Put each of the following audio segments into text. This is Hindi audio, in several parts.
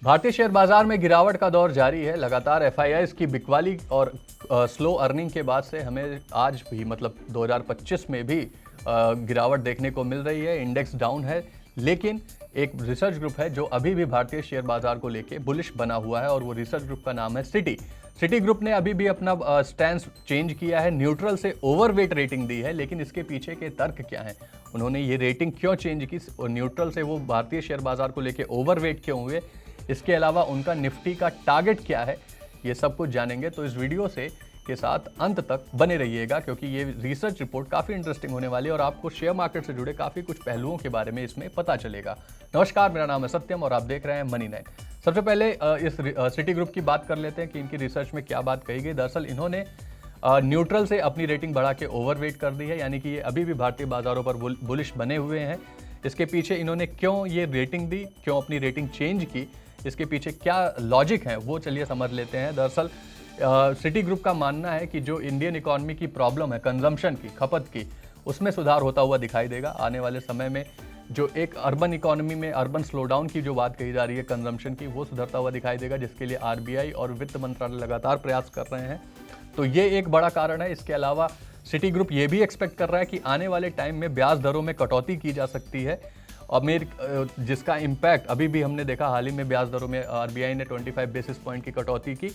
भारतीय शेयर बाजार में गिरावट का दौर जारी है। लगातार एफआईआईज की बिकवाली और स्लो अर्निंग के बाद से हमें आज भी मतलब 2025 में भी गिरावट देखने को मिल रही है। इंडेक्स डाउन है, लेकिन एक रिसर्च ग्रुप है जो अभी भी भारतीय शेयर बाजार को लेके बुलिश बना हुआ है और वो रिसर्च ग्रुप का नाम है सिटी ग्रुप ने अभी भी अपना स्टैंड चेंज किया है, न्यूट्रल से ओवरवेट रेटिंग दी है। लेकिन इसके पीछे के तर्क क्या है, उन्होंने ये रेटिंग क्यों चेंज की, न्यूट्रल से वो भारतीय शेयर बाजार को लेके ओवरवेट क्यों हुए, इसके अलावा उनका निफ्टी का टारगेट क्या है, ये सब कुछ जानेंगे। तो इस वीडियो से के साथ अंत तक बने रहिएगा, क्योंकि ये रिसर्च रिपोर्ट काफ़ी इंटरेस्टिंग होने वाली है और आपको शेयर मार्केट से जुड़े काफ़ी कुछ पहलुओं के बारे में इसमें पता चलेगा। नमस्कार, मेरा नाम है सत्यम और आप देख रहे हैं मनी 9। सबसे पहले इस सिटी ग्रुप की बात कर लेते हैं कि इनकी रिसर्च में क्या बात कही गई। दरअसल इन्होंने न्यूट्रल से अपनी रेटिंग बढ़ा के ओवरवेट कर दी है, यानी कि ये अभी भी भारतीय बाजारों पर बुलिश बने हुए हैं। इसके पीछे इन्होंने क्यों ये रेटिंग दी, क्यों अपनी रेटिंग चेंज की, इसके पीछे क्या लॉजिक है वो चलिए समझ लेते हैं। दरअसल सिटी ग्रुप का मानना है कि जो इंडियन इकोनॉमी की प्रॉब्लम है कंजम्पशन की, खपत की, उसमें सुधार होता हुआ दिखाई देगा आने वाले समय में। जो एक अर्बन इकोनॉमी में अर्बन स्लोडाउन की जो बात कही जा रही है कंजम्पशन की, वो सुधरता हुआ दिखाई देगा, जिसके लिए आरबीआई और वित्त मंत्रालय लगातार प्रयास कर रहे हैं। तो ये एक बड़ा कारण है। इसके अलावा सिटी ग्रुप ये भी एक्सपेक्ट कर रहा है कि आने वाले टाइम में ब्याज दरों में कटौती की जा सकती है, और जिसका इम्पैक्ट अभी भी हमने देखा, हाल ही में ब्याज दरों में आरबीआई ने 25 बेसिस पॉइंट की कटौती की।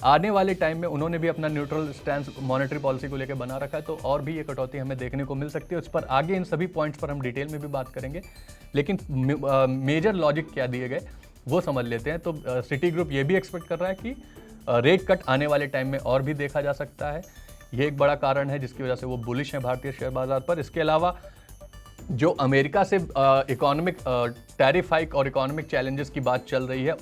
आने वाले टाइम में उन्होंने भी अपना न्यूट्रल स्टैंड मॉनेटरी पॉलिसी को लेकर बना रखा है, तो और भी ये कटौती हमें देखने को मिल सकती है। उस पर आगे इन सभी पॉइंट्स पर हम डिटेल में भी बात करेंगे, लेकिन मेजर लॉजिक क्या दिए गए वो समझ लेते हैं। तो सिटी ग्रुप ये भी एक्सपेक्ट कर रहा है कि रेट कट आने वाले टाइम में और भी देखा जा सकता है। ये एक बड़ा कारण है जिसकी वजह से वो बुलिश है भारतीय शेयर बाजार पर। इसके अलावा जो अमेरिका से इकोनॉमिक टैरिफ हाइक और इकोनॉमिक चैलेंजेस की बात चल रही है,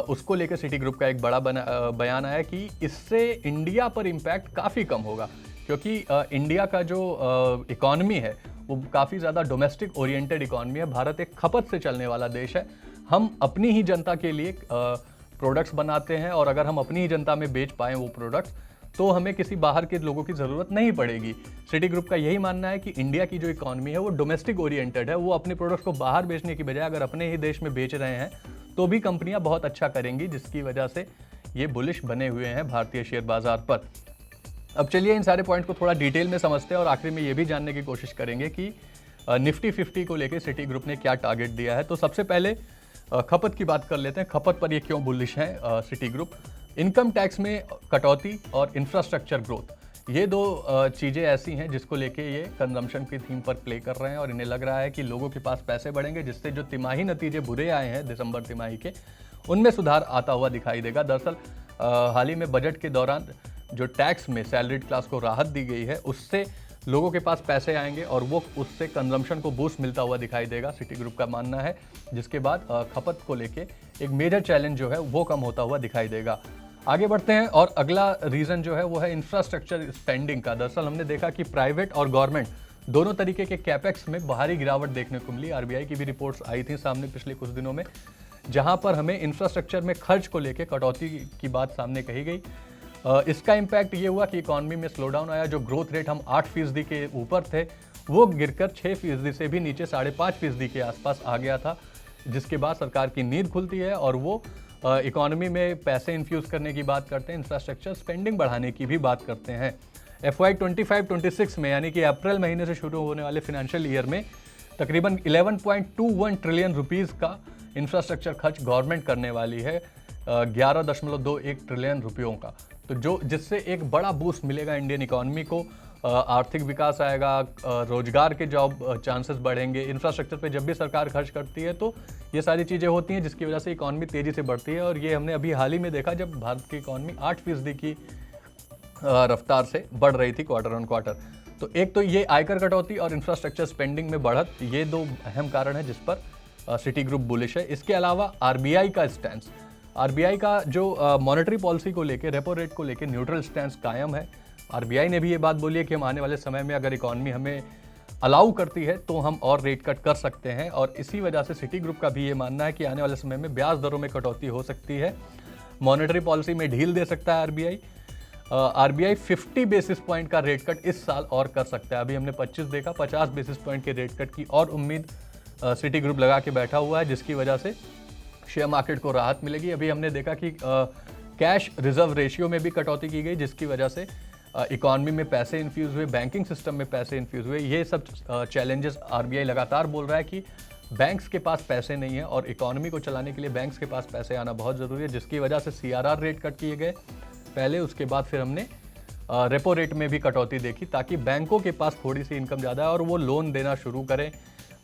उसको लेकर सिटी ग्रुप का एक बड़ा बयान आया कि इससे इंडिया पर इम्पैक्ट काफ़ी कम होगा, क्योंकि इंडिया का जो इकोनॉमी है वो काफ़ी ज़्यादा डोमेस्टिक ओरिएंटेड इकोनॉमी है। भारत एक खपत से चलने वाला देश है। हम अपनी ही जनता के लिए प्रोडक्ट्स बनाते हैं, और अगर हम अपनी ही जनता में बेच पाएँ वो प्रोडक्ट्स, तो हमें किसी बाहर के लोगों की ज़रूरत नहीं पड़ेगी। सिटी ग्रुप का यही मानना है कि इंडिया की जो इकोनॉमी है वो डोमेस्टिक ओरिएंटेड है। वो अपने प्रोडक्ट्स को बाहर बेचने की बजाय अगर अपने ही देश में बेच रहे हैं तो भी कंपनियां बहुत अच्छा करेंगी, जिसकी वजह से ये बुलिश बने हुए हैं भारतीय शेयर बाजार पर। अब चलिए इन सारे पॉइंट को थोड़ा डिटेल में समझते हैं और आखिर में ये भी जानने की कोशिश करेंगे कि निफ्टी 50 को लेकर सिटी ग्रुप ने क्या टारगेट दिया है। तो सबसे पहले खपत की बात कर लेते हैं। खपत पर ये क्यों बुलिश है सिटी ग्रुप। इनकम टैक्स में कटौती और इंफ्रास्ट्रक्चर ग्रोथ, ये दो चीज़ें ऐसी हैं जिसको लेके ये कंजम्पशन की थीम पर प्ले कर रहे हैं, और इन्हें लग रहा है कि लोगों के पास पैसे बढ़ेंगे, जिससे जो तिमाही नतीजे बुरे आए हैं दिसंबर तिमाही के, उनमें सुधार आता हुआ दिखाई देगा। दरअसल हाल ही में बजट के दौरान जो टैक्स में सैलरीड क्लास को राहत दी गई है, उससे लोगों के पास पैसे आएंगे और वो उससे कंजम्पशन को बूस्ट मिलता हुआ दिखाई देगा, सिटी ग्रुप का मानना है। जिसके बाद खपत को लेके एक मेजर चैलेंज जो है वो कम होता हुआ दिखाई देगा। आगे बढ़ते हैं, और अगला रीज़न जो है वो है इंफ्रास्ट्रक्चर स्पेंडिंग का। दरअसल हमने देखा कि प्राइवेट और गवर्नमेंट दोनों तरीके के कैपेक्स में भारी गिरावट देखने को मिली। आरबीआई की भी रिपोर्ट्स आई थी सामने पिछले कुछ दिनों में, जहां पर हमें इंफ्रास्ट्रक्चर में खर्च को लेकर कटौती की बात सामने कही गई। इसका इम्पैक्ट ये हुआ कि इकॉनमी में स्लोडाउन आया। जो ग्रोथ रेट हम 8% के ऊपर थे, वो गिरकर 6% से भी नीचे 5.5% के आसपास आ गया था, जिसके बाद सरकार की नींद खुलती है और वो इकोनॉमी में पैसे इन्फ्यूज़ करने की बात करते हैं, इंफ्रास्ट्रक्चर स्पेंडिंग बढ़ाने की भी बात करते हैं। FY 25-26 में, यानी कि अप्रैल महीने से शुरू होने वाले फिनेंशियल ईयर में, तकरीबन 11.21 ट्रिलियन रुपीज़ का इंफ्रास्ट्रक्चर खर्च गवर्नमेंट करने वाली है, 11.21 ट्रिलियन रुपयों का। तो जिससे एक बड़ा बूस्ट मिलेगा इंडियन इकोनॉमी को, आर्थिक विकास आएगा, रोजगार के जॉब चांसेस बढ़ेंगे। इंफ्रास्ट्रक्चर पे जब भी सरकार खर्च करती है तो ये सारी चीज़ें होती हैं, जिसकी वजह से इकोनॉमी तेज़ी से बढ़ती है, और ये हमने अभी हाल ही में देखा जब भारत की इकोनॉमी 8% की रफ्तार से बढ़ रही थी क्वार्टर ऑन क्वार्टर। तो एक तो ये आयकर कटौती और इंफ्रास्ट्रक्चर स्पेंडिंग में बढ़त, ये दो अहम कारण है जिस पर सिटी ग्रुप बुलिश है। इसके अलावा आरबीआई का स्टैंड, आरबीआई का जो मॉनेटरी पॉलिसी को लेकर, रेपो रेट को लेकर न्यूट्रल स्टैंड कायम है। आरबीआई ने भी ये बात बोली है कि हम आने वाले समय में अगर इकोनॉमी हमें अलाउ करती है तो हम और रेट कट कर सकते हैं, और इसी वजह से सिटी ग्रुप का भी ये मानना है कि आने वाले समय में ब्याज दरों में कटौती हो सकती है, मॉनेटरी पॉलिसी में ढील दे सकता है आरबीआई 50 बेसिस पॉइंट का रेट कट इस साल और कर सकता है। अभी हमने 25 देखा, 50 बेसिस पॉइंट के रेट कट की और उम्मीद सिटी ग्रुप लगा के बैठा हुआ है, जिसकी वजह से शेयर मार्केट को राहत मिलेगी। अभी हमने देखा कि कैश रिजर्व रेशियो में भी कटौती की गई, जिसकी वजह से इकॉनमी में पैसे इन्फ्यूज़ हुए, बैंकिंग सिस्टम में पैसे इन्फ्यूज़ हुए। ये सब चैलेंजेस आरबीआई लगातार बोल रहा है कि बैंक्स के पास पैसे नहीं है और इकॉनमी को चलाने के लिए बैंक्स के पास पैसे आना बहुत ज़रूरी है, जिसकी वजह से सीआरआर रेट कट किए गए पहले, उसके बाद फिर हमने रेपो रेट में भी कटौती देखी, ताकि बैंकों के पास थोड़ी सी इनकम ज़्यादा है और वो लोन देना शुरू करें,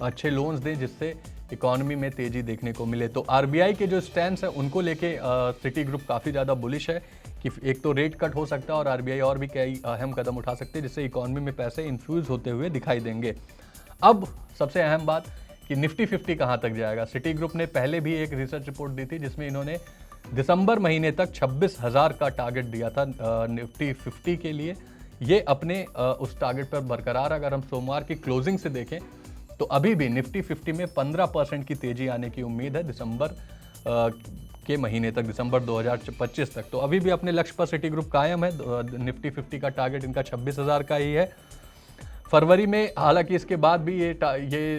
अच्छे लोन्स दें, जिससे इकॉनमी में तेज़ी देखने को मिले। तो आरबीआई के जो स्टैंड है उनको लेके सिटी ग्रुप काफ़ी ज़्यादा बुलिश है कि एक तो रेट कट हो सकता है और आरबीआई और भी कई अहम कदम उठा सकते हैं, जिससे इकॉनमी में पैसे इन्फ्यूज़ होते हुए दिखाई देंगे। अब सबसे अहम बात कि निफ्टी 50 कहाँ तक जाएगा। सिटी ग्रुप ने पहले भी एक रिसर्च रिपोर्ट दी थी, जिसमें इन्होंने दिसंबर महीने तक 26,000 का टारगेट दिया था निफ्टी 50 के लिए। ये अपने उस टारगेट पर बरकरार। अगर हम सोमवार की क्लोजिंग से देखें तो अभी भी निफ्टी 50 में 15% की तेज़ी आने की उम्मीद है दिसंबर के महीने तक, दिसंबर 2025 तक। तो अभी भी अपने लक्ष्य पर सिटी ग्रुप कायम है। निफ्टी 50 का टारगेट इनका 26,000 का ही है। फरवरी में हालांकि इसके बाद भी ये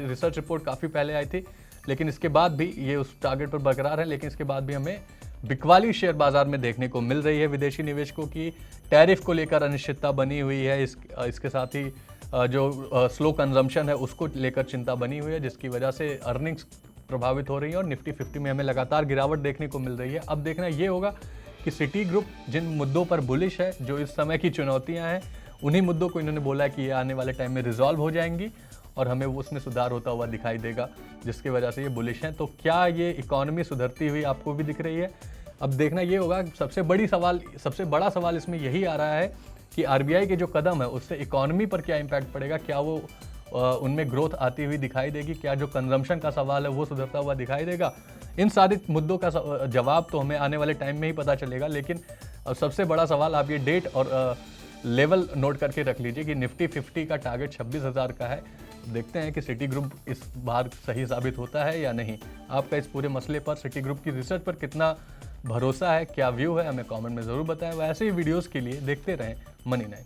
रिसर्च रिपोर्ट काफ़ी पहले आई थी, लेकिन इसके बाद भी ये उस टारगेट पर बरकरार है। लेकिन इसके बाद भी हमें बिकवाली शेयर बाजार में देखने को मिल रही है। विदेशी निवेशकों की टैरिफ को लेकर अनिश्चितता बनी हुई है। इसके साथ ही जो स्लो कंजम्पशन है उसको लेकर चिंता बनी हुई है, जिसकी वजह से अर्निंग्स प्रभावित हो रही है और निफ्टी 50 में हमें लगातार गिरावट देखने को मिल रही है। अब देखना ये होगा कि सिटी ग्रुप जिन मुद्दों पर बुलिश है, जो इस समय की चुनौतियां हैं, उन्हीं मुद्दों को इन्होंने बोला है कि ये आने वाले टाइम में रिजॉल्व हो जाएंगी और हमें उसमें सुधार होता हुआ दिखाई देगा, जिसकी वजह से ये बुलिश हैं। तो क्या ये इकॉनमी सुधरती हुई आपको भी दिख रही है? अब देखना ये होगा। सबसे बड़ा सवाल इसमें यही आ रहा है कि आरबीआई के जो कदम है उससे इकॉनमी पर क्या इम्पैक्ट पड़ेगा, क्या वो उनमें ग्रोथ आती हुई दिखाई देगी, क्या जो कंजम्पशन का सवाल है वो सुधरता हुआ दिखाई देगा। इन सारे मुद्दों का जवाब तो हमें आने वाले टाइम में ही पता चलेगा। लेकिन सबसे बड़ा सवाल, आप ये डेट और लेवल नोट करके रख लीजिए कि निफ्टी 50 का टारगेट 26,000 का है। देखते हैं कि सिटी ग्रुप इस बार सही साबित होता है या नहीं। आपका इस पूरे मसले पर, सिटी ग्रुप की रिसर्च पर कितना भरोसा है, क्या व्यू है, हमें कमेंट में ज़रूर बताएं। वैसे ही वीडियोस के लिए देखते रहें मनी9।